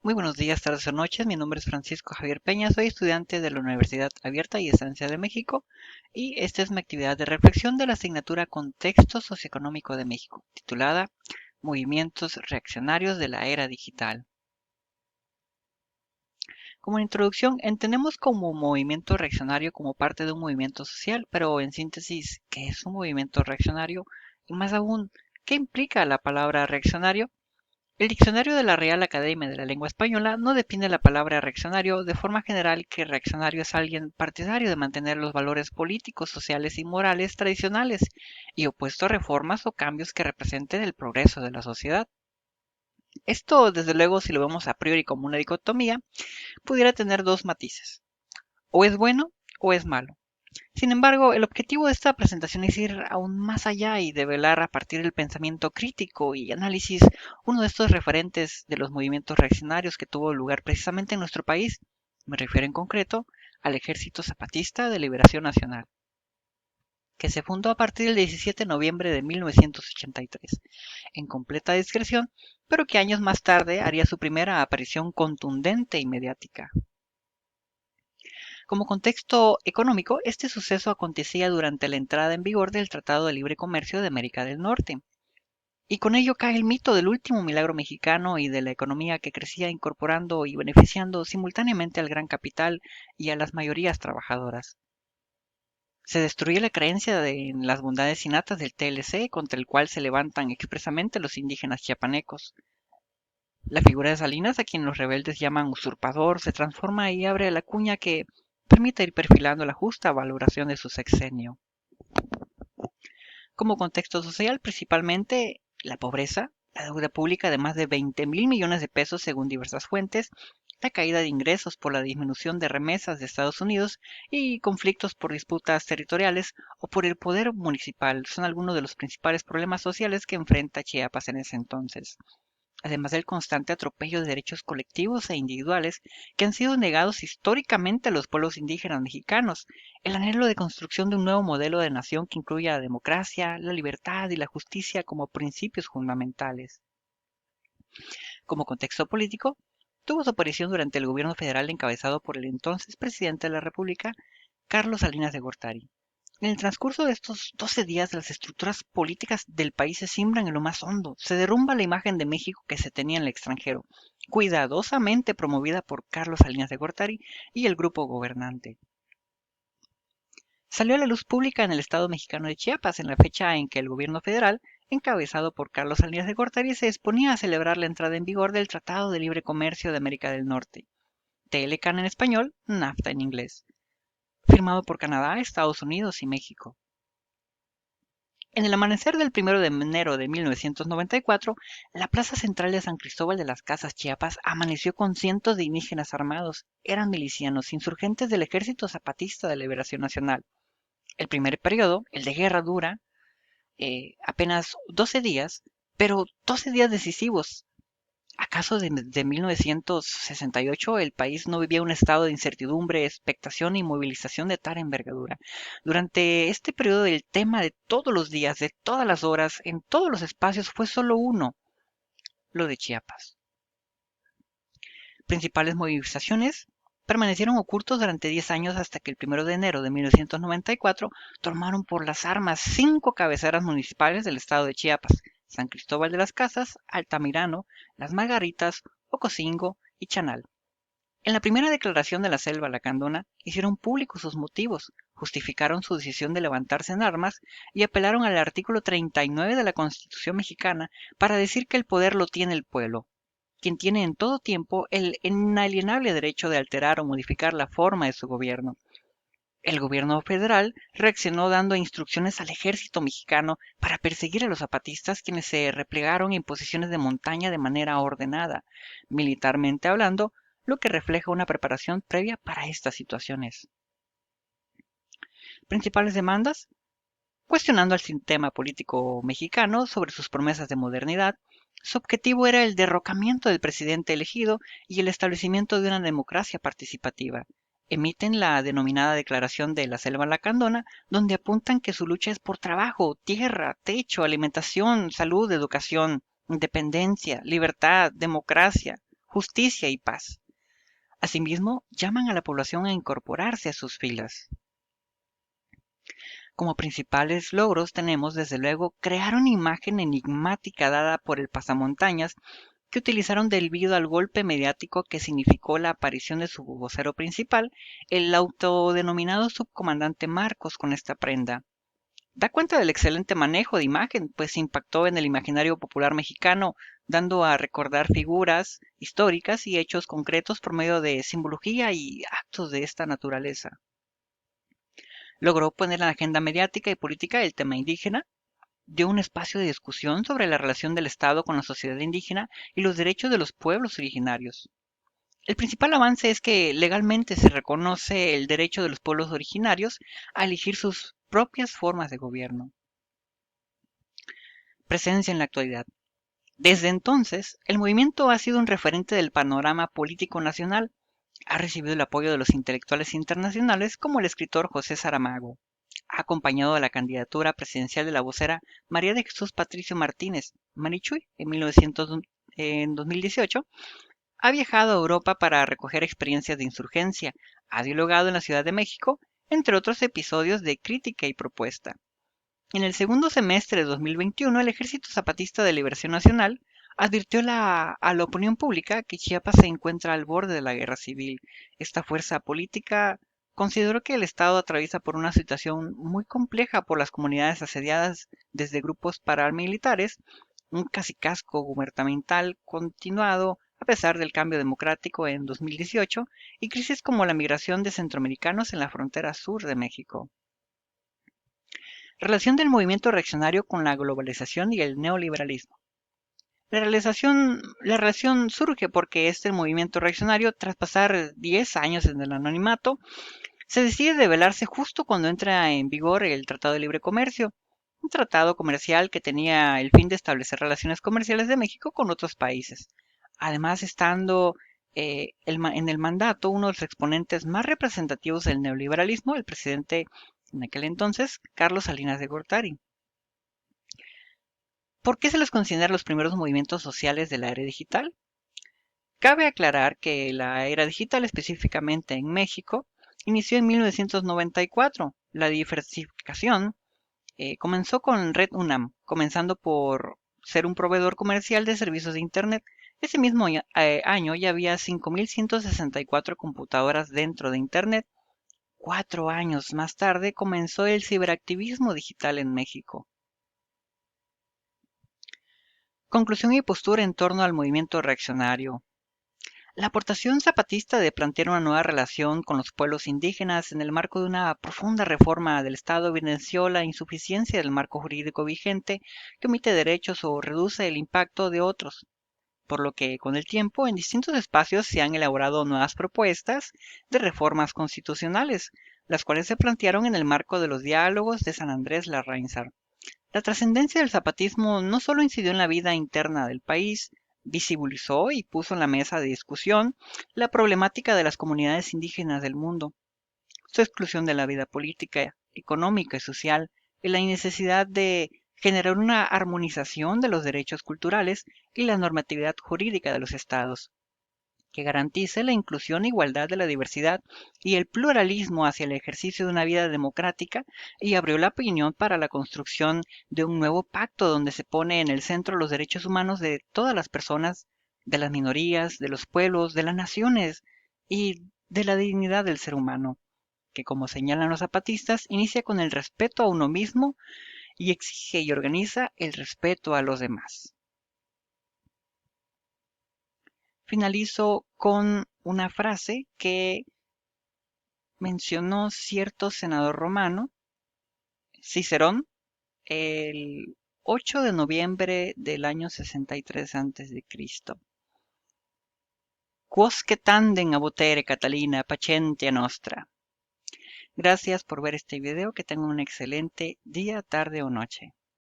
Muy buenos días, tardes o noches. Mi nombre es Francisco Javier Peña. Soy estudiante de la Universidad Abierta y Estancia de México y esta es mi actividad de reflexión de la asignatura Contexto Socioeconómico de México, titulada Movimientos Reaccionarios de la Era Digital. Como introducción, entendemos como movimiento reaccionario como parte de un movimiento social, pero en síntesis, ¿qué es un movimiento reaccionario? Y más aún, ¿qué implica la palabra reaccionario? El diccionario de la Real Academia de la Lengua Española no define la palabra reaccionario de forma general que reaccionario es alguien partidario de mantener los valores políticos, sociales y morales tradicionales y opuesto a reformas o cambios que representen el progreso de la sociedad. Esto, desde luego, si lo vemos a priori como una dicotomía, pudiera tener dos matices. O es bueno o es malo. Sin embargo, el objetivo de esta presentación es ir aún más allá y develar a partir del pensamiento crítico y análisis uno de estos referentes de los movimientos reaccionarios que tuvo lugar precisamente en nuestro país. Me refiero en concreto al Ejército Zapatista de Liberación Nacional, que se fundó a partir del 17 de noviembre de 1983, en completa discreción, pero que años más tarde haría su primera aparición contundente y mediática. Como contexto económico, este suceso acontecía durante la entrada en vigor del Tratado de Libre Comercio de América del Norte, y con ello cae el mito del último milagro mexicano y de la economía que crecía incorporando y beneficiando simultáneamente al gran capital y a las mayorías trabajadoras. Se destruye la creencia en las bondades innatas del TLC contra el cual se levantan expresamente los indígenas chiapanecos. La figura de Salinas, a quien los rebeldes llaman usurpador, se transforma y abre la cuña que permite ir perfilando la justa valoración de su sexenio. Como contexto social, principalmente la pobreza, la deuda pública de más de 20 mil millones de pesos según diversas fuentes, la caída de ingresos por la disminución de remesas de Estados Unidos y conflictos por disputas territoriales o por el poder municipal son algunos de los principales problemas sociales que enfrenta Chiapas en ese entonces, además del constante atropello de derechos colectivos e individuales que han sido negados históricamente a los pueblos indígenas mexicanos, el anhelo de construcción de un nuevo modelo de nación que incluya la democracia, la libertad y la justicia como principios fundamentales. Como contexto político, tuvo su aparición durante el gobierno federal encabezado por el entonces presidente de la República, Carlos Salinas de Gortari. En el transcurso de estos 12 días, las estructuras políticas del país se siembran en lo más hondo. Se derrumba la imagen de México que se tenía en el extranjero, cuidadosamente promovida por Carlos Salinas de Gortari y el grupo gobernante. Salió a la luz pública en el estado mexicano de Chiapas en la fecha en que el gobierno federal, encabezado por Carlos Salinas de Gortari, se exponía a celebrar la entrada en vigor del Tratado de Libre Comercio de América del Norte, TLCAN en español, NAFTA en inglés, firmado por Canadá, Estados Unidos y México. En el amanecer del 1 de enero de 1994, la plaza central de San Cristóbal de las Casas, Chiapas, amaneció con cientos de indígenas armados. Eran milicianos, insurgentes del Ejército Zapatista de Liberación Nacional. El primer periodo, el de guerra dura, apenas 12 días, pero 12 días decisivos. ¿Acaso desde 1968 el país no vivía un estado de incertidumbre, expectación y movilización de tal envergadura? Durante este periodo el tema de todos los días, de todas las horas, en todos los espacios fue solo uno, lo de Chiapas. Principales movilizaciones permanecieron ocultos durante 10 años hasta que el 1 de enero de 1994 tomaron por las armas 5 cabeceras municipales del estado de Chiapas: San Cristóbal de las Casas, Altamirano, Las Margaritas, Ocosingo y Chanal. En la primera declaración de la Selva Lacandona hicieron públicos sus motivos, justificaron su decisión de levantarse en armas y apelaron al artículo 39 de la Constitución mexicana para decir que el poder lo tiene el pueblo, quien tiene en todo tiempo el inalienable derecho de alterar o modificar la forma de su gobierno. El gobierno federal reaccionó dando instrucciones al ejército mexicano para perseguir a los zapatistas, quienes se replegaron en posiciones de montaña de manera ordenada, militarmente hablando, lo que refleja una preparación previa para estas situaciones. Principales demandas: cuestionando al sistema político mexicano sobre sus promesas de modernidad. Su objetivo era el derrocamiento del presidente elegido y el establecimiento de una democracia participativa. Emiten la denominada Declaración de la Selva Lacandona, donde apuntan que su lucha es por trabajo, tierra, techo, alimentación, salud, educación, independencia, libertad, democracia, justicia y paz. Asimismo, llaman a la población a incorporarse a sus filas. Como principales logros tenemos, desde luego, crear una imagen enigmática dada por el pasamontañas que utilizaron debido al golpe mediático que significó la aparición de su vocero principal, el autodenominado subcomandante Marcos, con esta prenda. Da cuenta del excelente manejo de imagen, pues impactó en el imaginario popular mexicano, dando a recordar figuras históricas y hechos concretos por medio de simbología y actos de esta naturaleza. Logró poner en la agenda mediática y política el tema indígena, dio un espacio de discusión sobre la relación del Estado con la sociedad indígena y los derechos de los pueblos originarios. El principal avance es que legalmente se reconoce el derecho de los pueblos originarios a elegir sus propias formas de gobierno. Presencia en la actualidad. Desde entonces, el movimiento ha sido un referente del panorama político nacional. Ha recibido el apoyo de los intelectuales internacionales como el escritor José Saramago. Ha acompañado a la candidatura presidencial de la vocera María de Jesús Patricio Martínez, Marichuy, en 2018. Ha viajado a Europa para recoger experiencias de insurgencia. Ha dialogado en la Ciudad de México, entre otros episodios de crítica y propuesta. En el segundo semestre de 2021, el Ejército Zapatista de Liberación Nacional advirtió a la opinión pública que Chiapas se encuentra al borde de la guerra civil. Esta fuerza política consideró que el Estado atraviesa por una situación muy compleja por las comunidades asediadas desde grupos paramilitares, un cacicazgo gubernamental continuado a pesar del cambio democrático en 2018 y crisis como la migración de centroamericanos en la frontera sur de México. Relación del movimiento reaccionario con la globalización y el neoliberalismo. La relación surge porque este movimiento reaccionario, tras pasar 10 años en el anonimato, se decide develarse justo cuando entra en vigor el Tratado de Libre Comercio, un tratado comercial que tenía el fin de establecer relaciones comerciales de México con otros países. Además, estando en el mandato uno de los exponentes más representativos del neoliberalismo, el presidente en aquel entonces, Carlos Salinas de Gortari. ¿Por qué se los considera los primeros movimientos sociales de la era digital? Cabe aclarar que la era digital, específicamente en México, inició en 1994. La diversificación comenzó con Red UNAM, comenzando por ser un proveedor comercial de servicios de Internet. Ese mismo año ya había 5.164 computadoras dentro de Internet. 4 años más tarde comenzó el ciberactivismo digital en México. Conclusión y postura en torno al movimiento reaccionario. La aportación zapatista de plantear una nueva relación con los pueblos indígenas en el marco de una profunda reforma del Estado evidenció la insuficiencia del marco jurídico vigente que omite derechos o reduce el impacto de otros, por lo que con el tiempo en distintos espacios se han elaborado nuevas propuestas de reformas constitucionales, las cuales se plantearon en el marco de los diálogos de San Andrés Larrainzar. La trascendencia del zapatismo no solo incidió en la vida interna del país, visibilizó y puso en la mesa de discusión la problemática de las comunidades indígenas del mundo, su exclusión de la vida política, económica y social, y la necesidad de generar una armonización de los derechos culturales y la normatividad jurídica de los estados, que garantice la inclusión e igualdad de la diversidad y el pluralismo hacia el ejercicio de una vida democrática, y abrió la opinión para la construcción de un nuevo pacto donde se pone en el centro los derechos humanos de todas las personas, de las minorías, de los pueblos, de las naciones y de la dignidad del ser humano, que como señalan los zapatistas, inicia con el respeto a uno mismo y exige y organiza el respeto a los demás. Finalizo con una frase que mencionó cierto senador romano, Cicerón, el 8 de noviembre del año 63 a.C. Quosque tandem abutere Catalina pacientia nostra. Gracias por ver este video, que tengan un excelente día, tarde o noche.